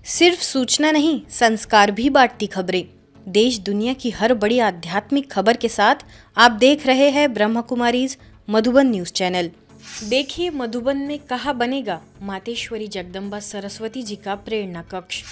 सिर्फ सूचना नहीं, संस्कार भी बांटती खबरें। देश दुनिया की हर बड़ी आध्यात्मिक खबर के साथ आप देख रहे हैं ब्रह्म कुमारीज मधुबन न्यूज चैनल। देखिए मधुबन में कहाँ बनेगा मातेश्वरी जगदम्बा सरस्वती जी का प्रेरणा कक्ष।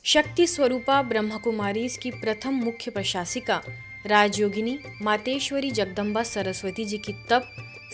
शक्ति स्वरूपा ब्रह्म कुमारीज की प्रथम मुख्य प्रशासिका राजयोगिनी मातेश्वरी जगदम्बा सरस्वती जी की तप,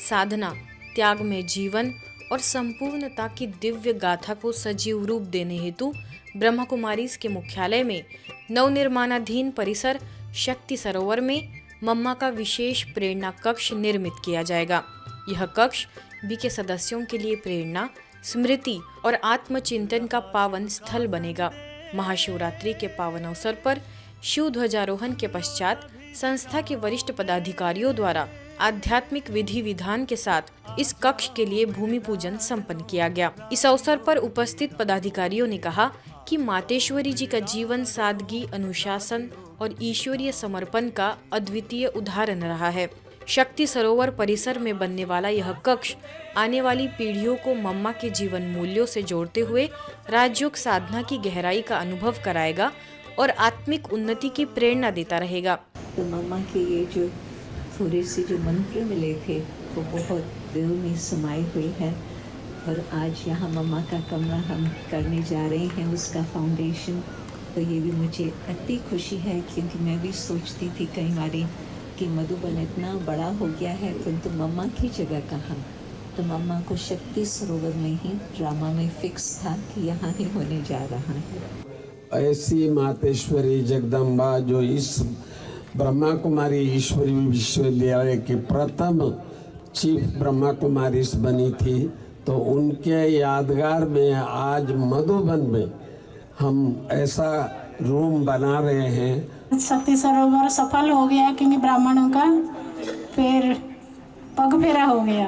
साधना, त्याग में जीवन और संपूर्णता की दिव्य गाथा को सजीव रूप देने हेतु ब्रह्म कुमारीज के मुख्यालय में नवनिर्माणाधीन परिसर शक्ति सरोवर में मम्मा का विशेष प्रेरणा कक्ष निर्मित किया जाएगा। यह कक्ष बी के सदस्यों के लिए प्रेरणा, स्मृति और आत्मचिंतन का पावन स्थल बनेगा। महाशिवरात्रि के पावन अवसर पर शिव ध्वजारोहण के पश्चात संस्था के वरिष्ठ पदाधिकारियों द्वारा आध्यात्मिक विधि विधान के साथ इस कक्ष के लिए भूमि पूजन संपन्न किया गया। इस अवसर पर उपस्थित पदाधिकारियों ने कहा कि मातेश्वरी जी का जीवन सादगी, अनुशासन और ईश्वरीय समर्पण का अद्वितीय उदाहरण रहा है। शक्ति सरोवर परिसर में बनने वाला यह कक्ष आने वाली पीढ़ियों को मम्मा के जीवन मूल्यों से जोड़ते हुए राजयोग साधना की गहराई का अनुभव कराएगा और आत्मिक उन्नति की प्रेरणा देता रहेगा। तो मम्मा के ये जो थोड़े से जो मंत्र मिले थे वो बहुत दिल में समाये हुए हैं और आज यहाँ मम्मा का कमरा हम करने जा रहे हैं, उसका फाउंडेशन। तो ये भी मुझे अति खुशी है क्योंकि मैं भी सोचती थी कई बारी कि मधुबन इतना बड़ा हो गया है परंतु मम्मा की जगह कहाँ। तो मम्मा को शक्ति सरोवर में ही ड्रामा में फिक्स था कि यहाँ ही होने जा रहा है। ऐसी मातेश्वरी जगदम्बा जो इस ब्रह्मा कुमारी ईश्वरी विश्वविद्यालय की प्रथम चीफ ब्रह्मा कुमारी बनी थी, तो उनके यादगार में आज मधुबन में हम ऐसा रूम बना रहे हैं। शक्ति सरोवर सफल हो गया क्योंकि ब्राह्मणों का पैर पग फेरा हो गया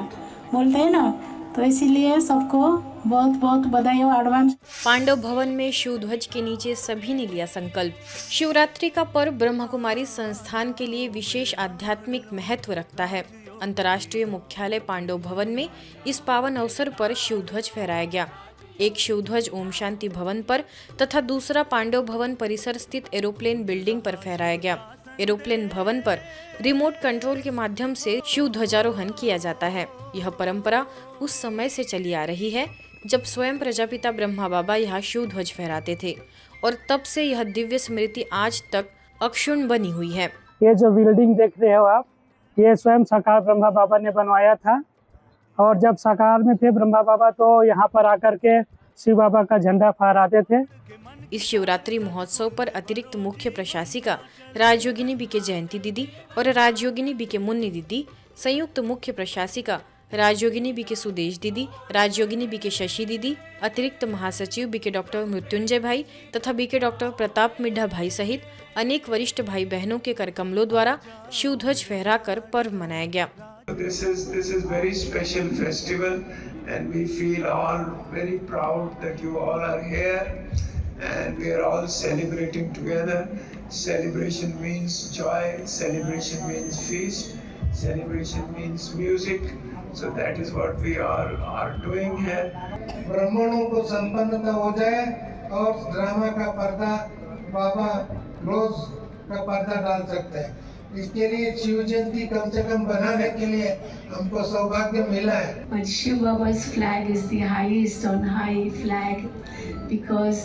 बोलते हैं ना, तो इसीलिए सबको बहुत बहुत बधाई हो एडवांस। पांडव भवन में शिव ध्वज के नीचे सभी ने लिया संकल्प। शिवरात्रि का पर्व ब्रह्म कुमारी संस्थान के लिए विशेष आध्यात्मिक महत्व रखता है। अंतर्राष्ट्रीय मुख्यालय पांडव भवन में इस पावन अवसर पर शिव ध्वज फहराया गया। एक शिव ध्वज ओम शांति भवन पर तथा दूसरा पांडव भवन परिसर स्थित एरोप्लेन बिल्डिंग पर फहराया गया। एरोप्लेन भवन पर रिमोट कंट्रोल के माध्यम से शिव ध्वजारोहण किया जाता है। यह परंपरा उस समय से चली आ रही है जब स्वयं प्रजापिता ब्रह्मा बाबा यहाँ शिव ध्वज फहराते थे और तब से यह दिव्य स्मृति आज तक अक्षुण्ण बनी हुई है। ये जो बिल्डिंग देख रहे हो आप, ये स्वयं साकार ब्रह्मा बाबा ने बनवाया था और जब साकार में थे ब्रह्मा बाबा तो यहाँ पर आकर के शिव बाबा का झंडा फहराते थे। इस शिवरात्रि महोत्सव पर अतिरिक्त मुख्य प्रशासिका राजयोगिनी बी के जयंती दीदी और राजयोगिनी बी के मुन्नी दीदी, संयुक्त मुख्य प्रशासिका राजयोगिनी बी के सुदेश दीदी, राजयोगिनी बी के शशि दीदी, अतिरिक्त महासचिव बी के डॉक्टर मृत्युंजय भाई तथा बी के डॉक्टर प्रताप मिड्ढा भाई सहित अनेक वरिष्ठ भाई बहनों के करकमलों द्वारा शिव ध्वज फहराकर पर्व मनाया गया। This is very special festival and we feel all very proud that you all are here and we are all celebrating together. Celebration means joy, celebration means feast, celebration means music. So that is what we are doing here. ब्राह्मणों को संपन्नता हो जाए और drama का पर्दा बाबा रोज का पर्दा डाल सकते हैं। इसके लिए शिव जयंती कम से कम बनाने के लिए हमको सौभाग्य मिला है। But Shiv Baba's flag is the highest on high flag because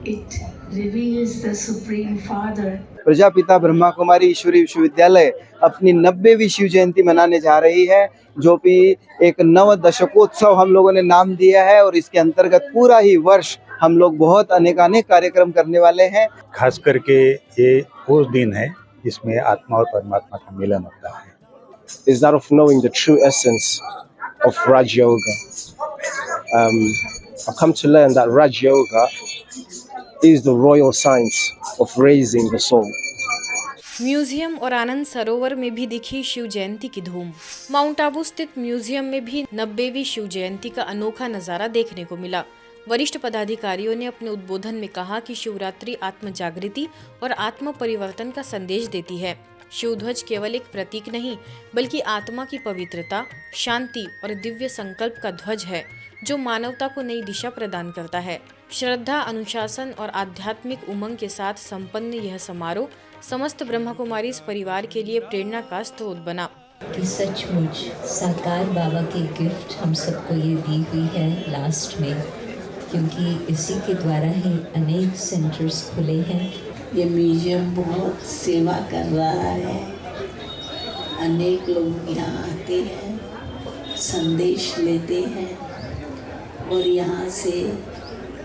it reveals the Supreme Father. Prajapita Brahma Kumari ईश्वरी विश्वविद्यालय अपनी 90वीं शिव जयंती मनाने जा रही है, जो भी एक नव दशकोत्सव हम लोगों ने नाम दिया है और इसके अंतर्गत पूरा ही वर्ष हम लोग बहुत अनेक कार्यक्रम करने वाले हैं। खास करके ये वो दिन है जिसमें आत्मा और परमात्मा का मिलन होता है। Is that of knowing the true essence of Raj Yoga. I've come to learn that Raj Yoga is the royal science of raising the soul. Museum और आनंद सरोवर में भी दिखी शिव जयंती की धूम। माउंट आबू स्थित म्यूजियम में भी 90वीं शिव जयंती का अनोखा नजारा देखने को मिला। वरिष्ठ पदाधिकारियों ने अपने उद्बोधन में कहा कि शिवरात्रि आत्म जागृति और आत्म परिवर्तन का संदेश देती है। शिव ध्वज केवल एक प्रतीक नहीं बल्कि आत्मा की पवित्रता, शांति और दिव्य संकल्प का ध्वज है जो मानवता को नई दिशा प्रदान करता है। श्रद्धा, अनुशासन और आध्यात्मिक उमंग के साथ संपन्न यह समारोह समस्त ब्रह्मा कुमारी इस परिवार के लिए प्रेरणा का स्रोत बना। कि सचमुच साकार बाबा की गिफ्ट हम सबको ये दी हुई है लास्ट में, क्योंकि इसी के द्वारा ही अनेक सेंटर्स खुले हैं। ये म्यूजियम बहुत सेवा कर रहा है। अनेक लोग यहाँ आते हैं, संदेश लेते हैं और यहाँ से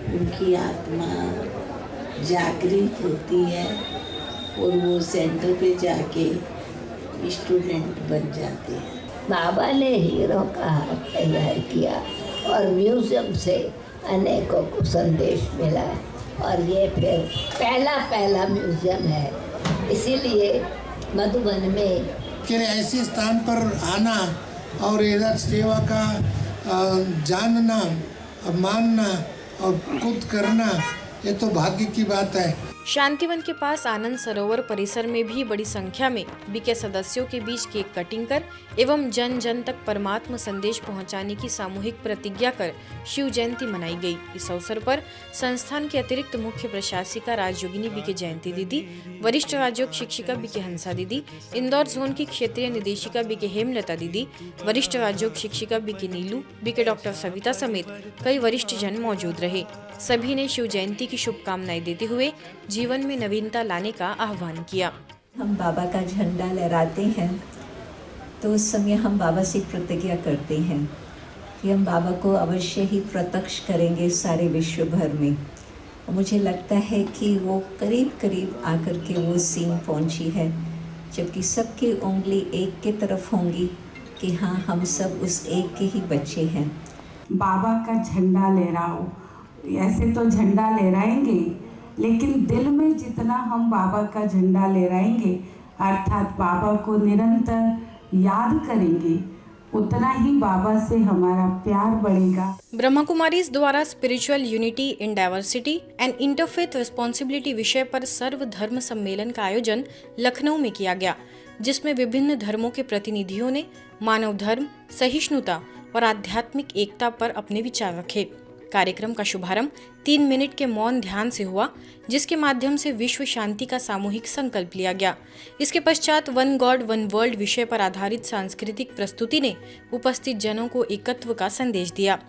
उनकी आत्मा जागृत होती है और वो सेंटर पे जाके स्टूडेंट बन जाते हैं। बाबा ने हीरो का हाथ तैयार किया और म्यूजियम से अनेकों को संदेश मिला और ये फिर पहला म्यूजियम है। इसीलिए मधुबन में कि ऐसे स्थान पर आना और इधर सेवा का जानना और मानना और खुद करना, ये तो भाग्य की बात है। शांतिवन के पास आनंद सरोवर परिसर में भी बड़ी संख्या में बीके सदस्यों के बीच केक कटिंग कर एवं जन जन तक परमात्मा संदेश पहुंचाने की सामूहिक प्रतिज्ञा कर शिव जयंती मनाई गई। इस अवसर पर संस्थान के अतिरिक्त मुख्य प्रशासिका राजयोगिनी बीके जयंती दीदी, वरिष्ठ राजयोग शिक्षिका बीके हंसा दीदी, इंदौर जोन की क्षेत्रीय निदेशिका बीके हेमलता दीदी, वरिष्ठ राजयोग शिक्षिका बीके नीलू, बीके डॉक्टर सविता समेत कई वरिष्ठ जन मौजूद रहे। सभी ने शिव जयंती की शुभकामनाएं देते हुए जीवन में नवीनता लाने का आह्वान किया। हम बाबा का झंडा लहराते हैं तो उस समय हम बाबा से प्रतिज्ञा करते हैं कि हम बाबा को अवश्य ही प्रत्यक्ष करेंगे सारे विश्व भर में। और मुझे लगता है कि वो करीब करीब आकर के वो सीन पहुंची है, जबकि सबकी उंगली एक की तरफ होंगी कि हाँ, हम सब उस एक के ही बच्चे हैं। बाबा का झंडा लहराओ। ऐसे तो झंडा लहराएंगे, लेकिन दिल में जितना हम बाबा का झंडा लहराएंगे, अर्थात बाबा को निरंतर याद करेंगे, उतना ही बाबा से हमारा प्यार बढ़ेगा। ब्रह्मा कुमारीज द्वारा spiritual unity in diversity and interfaith responsibility विषय पर सर्व धर्म सम्मेलन का आयोजन लखनऊ में किया गया, जिसमें विभिन्न धर्मों के प्रतिनिधियों ने मानव धर्म, सहिष्णुता और आध्यात्मिक एकता पर अपने विचार रखे। कार्यक्रम का शुभारंभ 3 मिनट के मौन ध्यान से हुआ, जिसके माध्यम से विश्व शांति का सामूहिक संकल्प लिया गया। इसके पश्चात वन गॉड वन वर्ल्ड विषय पर आधारित सांस्कृतिक प्रस्तुति ने उपस्थित जनों को एकत्व का संदेश दिया।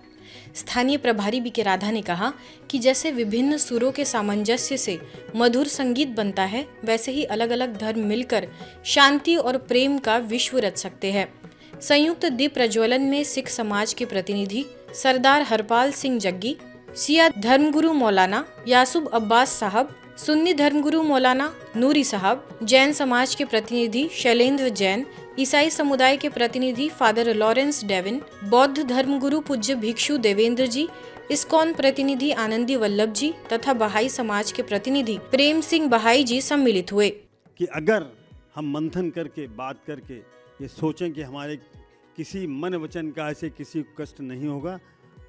स्थानीय प्रभारी बीके राधा ने कहा कि जैसे विभिन्न सुरों के सामंजस्य से मधुर संगीत बनता है, वैसे ही अलग अलग धर्म मिलकर शांति और प्रेम का विश्व रच सकते हैं। संयुक्त दीप प्रज्वलन में सिख समाज के प्रतिनिधि सरदार हरपाल सिंह जग्गी, शिया धर्मगुरु मौलाना यासूब अब्बास साहब, सुन्नी धर्मगुरु मौलाना नूरी साहब, जैन समाज के प्रतिनिधि शैलेंद्र जैन, ईसाई समुदाय के प्रतिनिधि फादर लॉरेंस डेविन, बौद्ध धर्मगुरु पूज्य भिक्षु देवेंद्र जी, इस्कॉन प्रतिनिधि आनंदी वल्लभ जी तथा बहाई समाज के प्रतिनिधि प्रेम सिंह बहाई जी सम्मिलित हुए। कि अगर हम मंथन करके बात करके ये सोचें कि हमारे किसी मन वचन का ऐसे किसी को कष्ट नहीं होगा,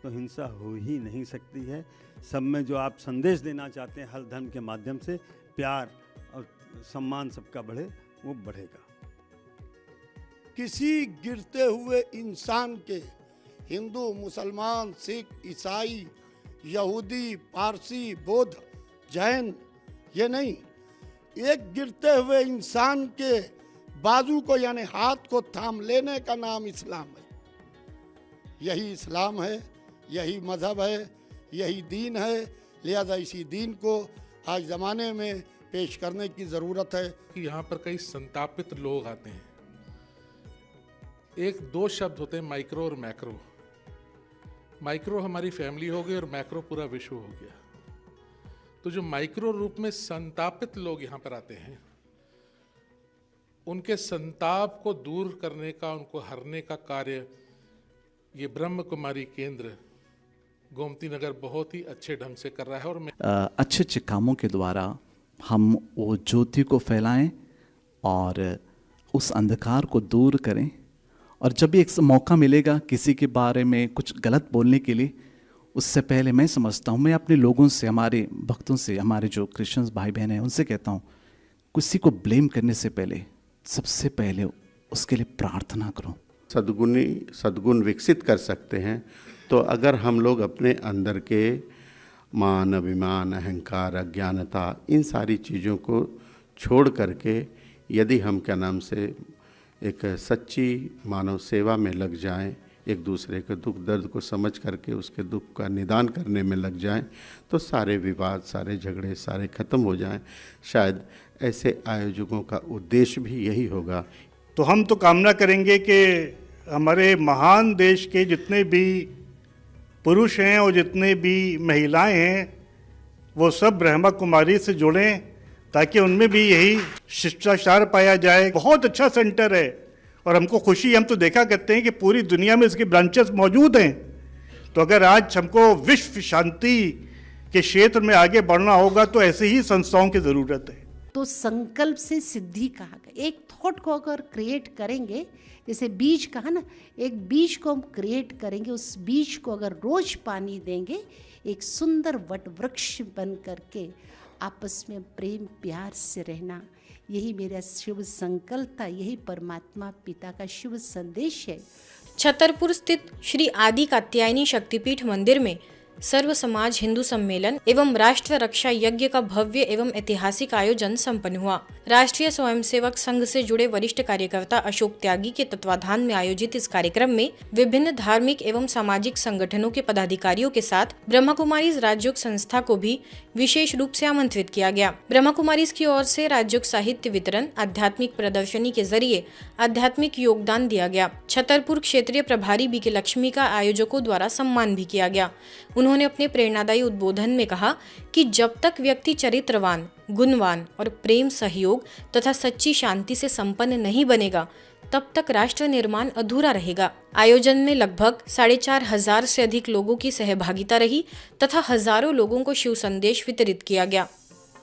तो हिंसा हो ही नहीं सकती है। सब में जो आप संदेश देना चाहते हैं, हर धर्म के माध्यम से प्यार और सम्मान सबका बढ़े, वो बढ़ेगा। किसी गिरते हुए इंसान के हिंदू, मुसलमान, सिख, ईसाई, यहूदी, पारसी, बौद्ध, जैन, ये नहीं, एक गिरते हुए इंसान के बाजू को यानी हाथ को थाम लेने का नाम इस्लाम है। यही इस्लाम है, यही मज़हब है, यही दीन है। लिहाजा इसी दीन को आज ज़माने में पेश करने की ज़रूरत है। कि यहाँ पर कई संतापित लोग आते हैं। एक दो शब्द होते हैं, माइक्रो और मैक्रो। माइक्रो हमारी फैमिली हो गई और मैक्रो पूरा विश्व हो गया। तो जो माइक्रो रूप में संतापित लोग यहाँ पर आते हैं, उनके संताप को दूर करने का, उनको हरने का कार्य ये ब्रह्म कुमारी केंद्र गोमती नगर बहुत ही अच्छे ढंग से कर रहा है। और अच्छे अच्छे कामों के द्वारा हम वो ज्योति को फैलाएं और उस अंधकार को दूर करें। और जब भी एक मौका मिलेगा किसी के बारे में कुछ गलत बोलने के लिए, उससे पहले मैं समझता हूँ, मैं अपने लोगों से, हमारे भक्तों से, हमारे जो क्रिश्चियंस भाई बहन हैं, उनसे कहता हूँ, किसी को ब्लेम करने से पहले सबसे पहले उसके लिए प्रार्थना करो। सद्गुण विकसित कर सकते हैं, तो अगर हम लोग अपने अंदर के मान, अभिमान, अहंकार, अज्ञानता, इन सारी चीज़ों को छोड़ करके यदि हम क्या नाम से एक सच्ची मानव सेवा में लग जाएं, एक दूसरे के दुख दर्द को समझ करके उसके दुख का निदान करने में लग जाएं, तो सारे विवाद, सारे झगड़े सारे ख़त्म हो जाएं। शायद ऐसे आयोजकों का उद्देश्य भी यही होगा। तो हम तो कामना करेंगे कि हमारे महान देश के जितने भी पुरुष हैं और जितने भी महिलाएं हैं वो सब ब्रह्मा कुमारी से जुड़ें, ताकि उनमें भी यही शिष्टाचार पाया जाए। बहुत अच्छा सेंटर है और हमको खुशी, हम तो देखा करते हैं कि पूरी दुनिया में इसके ब्रांचेस मौजूद हैं। तो अगर आज हमको विश्व शांति के क्षेत्र में आगे बढ़ना होगा तो ऐसे ही संस्थाओं की ज़रूरत है। तो संकल्प से सिद्धि कहा गया। एक थॉट को अगर क्रिएट करेंगे, जैसे बीज कहा ना, एक बीज को हम क्रिएट करेंगे, उस बीज को अगर रोज पानी देंगे, एक सुंदर वट वृक्ष बन करके आपस में प्रेम प्यार से रहना, यही मेरा शुभ संकल्प था, यही परमात्मा पिता का शुभ संदेश है। छतरपुर स्थित श्री आदि कात्यायनी शक्तिपीठ मंदिर में सर्व समाज हिंदू सम्मेलन एवं राष्ट्र रक्षा यज्ञ का भव्य एवं ऐतिहासिक आयोजन संपन्न हुआ। राष्ट्रीय स्वयंसेवक संघ से जुड़े वरिष्ठ कार्यकर्ता अशोक त्यागी के तत्वाधान में आयोजित इस कार्यक्रम में विभिन्न धार्मिक एवं सामाजिक संगठनों के पदाधिकारियों के साथ ब्रह्मा कुमारीज राजयोग संस्था को भी विशेष रूप से आमंत्रित किया गया। ब्रह्मा कुमारीज की ओर से राजयोग साहित्य वितरण, आध्यात्मिक प्रदर्शनी के जरिए आध्यात्मिक योगदान दिया गया। छतरपुर क्षेत्रीय प्रभारी बीके लक्ष्मी का आयोजकों द्वारा सम्मान भी किया गया। उन्होंने अपने प्रेरणादायी उद्बोधन में कहा कि जब तक व्यक्ति चरित्रवान, गुणवान और प्रेम, सहयोग तथा सच्ची शांति से संपन्न नहीं बनेगा, तब तक राष्ट्र निर्माण अधूरा रहेगा। आयोजन में लगभग 4,500 से अधिक लोगों की सहभागिता रही तथा हजारों लोगों को शिव संदेश वितरित किया गया।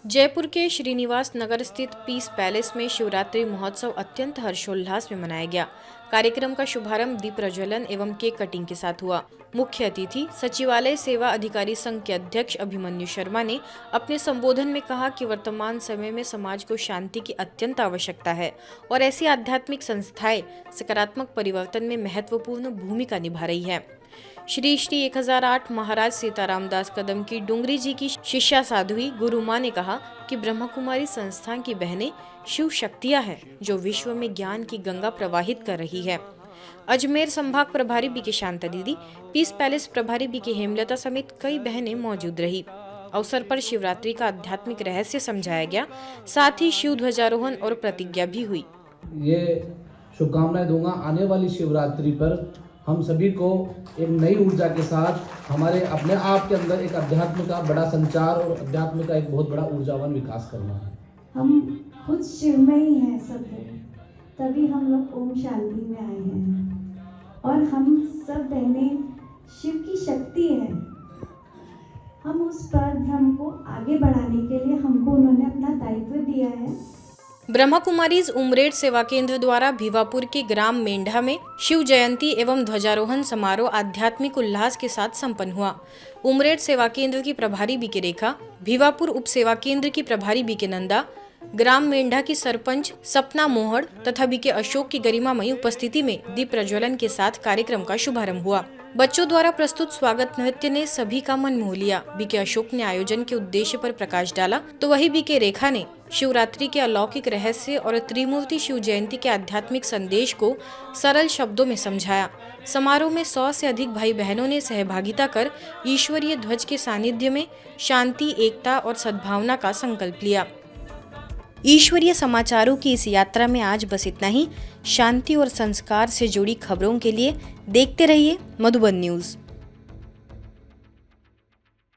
जयपुर के श्रीनिवास नगर स्थित पीस पैलेस में शिवरात्रि महोत्सव अत्यंत हर्षोल्लास में मनाया गया। कार्यक्रम का शुभारंभ दीप प्रज्वलन एवं केक कटिंग के साथ हुआ। मुख्य अतिथि सचिवालय सेवा अधिकारी संघ के अध्यक्ष अभिमन्यु शर्मा ने अपने संबोधन में कहा कि वर्तमान समय में समाज को शांति की अत्यंत आवश्यकता है और ऐसी आध्यात्मिक संस्थाएं सकारात्मक परिवर्तन में महत्वपूर्ण भूमिका निभा रही है। श्री 1008 महाराज सीताराम दास कदम की डुंगरी जी की शिष्या साध्वी गुरु माँ ने कहा कि ब्रह्मा कुमारी संस्थान की बहनें शिव शक्तियां हैं जो विश्व में ज्ञान की गंगा प्रवाहित कर रही है। अजमेर संभाग प्रभारी बीके शांता दीदी, पीस पैलेस प्रभारी बीके हेमलता समेत कई बहनें मौजूद रही। अवसर पर शिवरात्रि का आध्यात्मिक रहस्य समझाया गया, साथ ही शिव ध्वजारोहण और प्रतिज्ञा भी हुई। ये शुभकामनाएं दूंगा आने वाली शिवरात्रि पर हम सभी को एक नई ऊर्जा के साथ हमारे अपने आप के अंदर एक अध्यात्म का बड़ा संचार और अध्यात्म का एक बहुत बड़ा ऊर्जावान विकास करना है। हम खुद शिवमयी हैं सब, तभी हम लोग ओम शांति में आए हैं और हम सब बहनें शिव की शक्ति है। हम उस पर भ्रम को आगे बढ़ाने के लिए हमको उन्होंने अपना दायित्व दिया है। ब्रह्मा कुमारीज उमरेड सेवा केंद्र द्वारा भिवापुर के ग्राम मेंढा में शिव जयंती एवं ध्वजारोहण समारोह आध्यात्मिक उल्लास के साथ संपन्न हुआ। उमरेड सेवा केंद्र की प्रभारी बीके रेखा, भिवापुर उप सेवा केंद्र की प्रभारी बीके नंदा, ग्राम मेंढा की सरपंच सपना मोहड़ तथा बीके अशोक की गरिमामयी उपस्थिति में दीप प्रज्वलन के साथ कार्यक्रम का शुभारंभ हुआ। बच्चों द्वारा प्रस्तुत स्वागत नृत्य ने सभी का मन मोह लिया। बीके अशोक ने आयोजन के उद्देश्य पर प्रकाश डाला, तो वही बीके रेखा ने शिवरात्रि के अलौकिक रहस्य और त्रिमूर्ति शिव जयंती के आध्यात्मिक संदेश को सरल शब्दों में समझाया। समारोह में 100 से अधिक भाई बहनों ने सहभागिता कर ईश्वरीय ध्वज के सानिध्य में शांति, एकता और सद्भावना का संकल्प लिया। ईश्वरीय समाचारों की इस यात्रा में आज बस इतना ही। शांति और संस्कार से जुड़ी खबरों के लिए देखते रहिए मधुबन न्यूज़।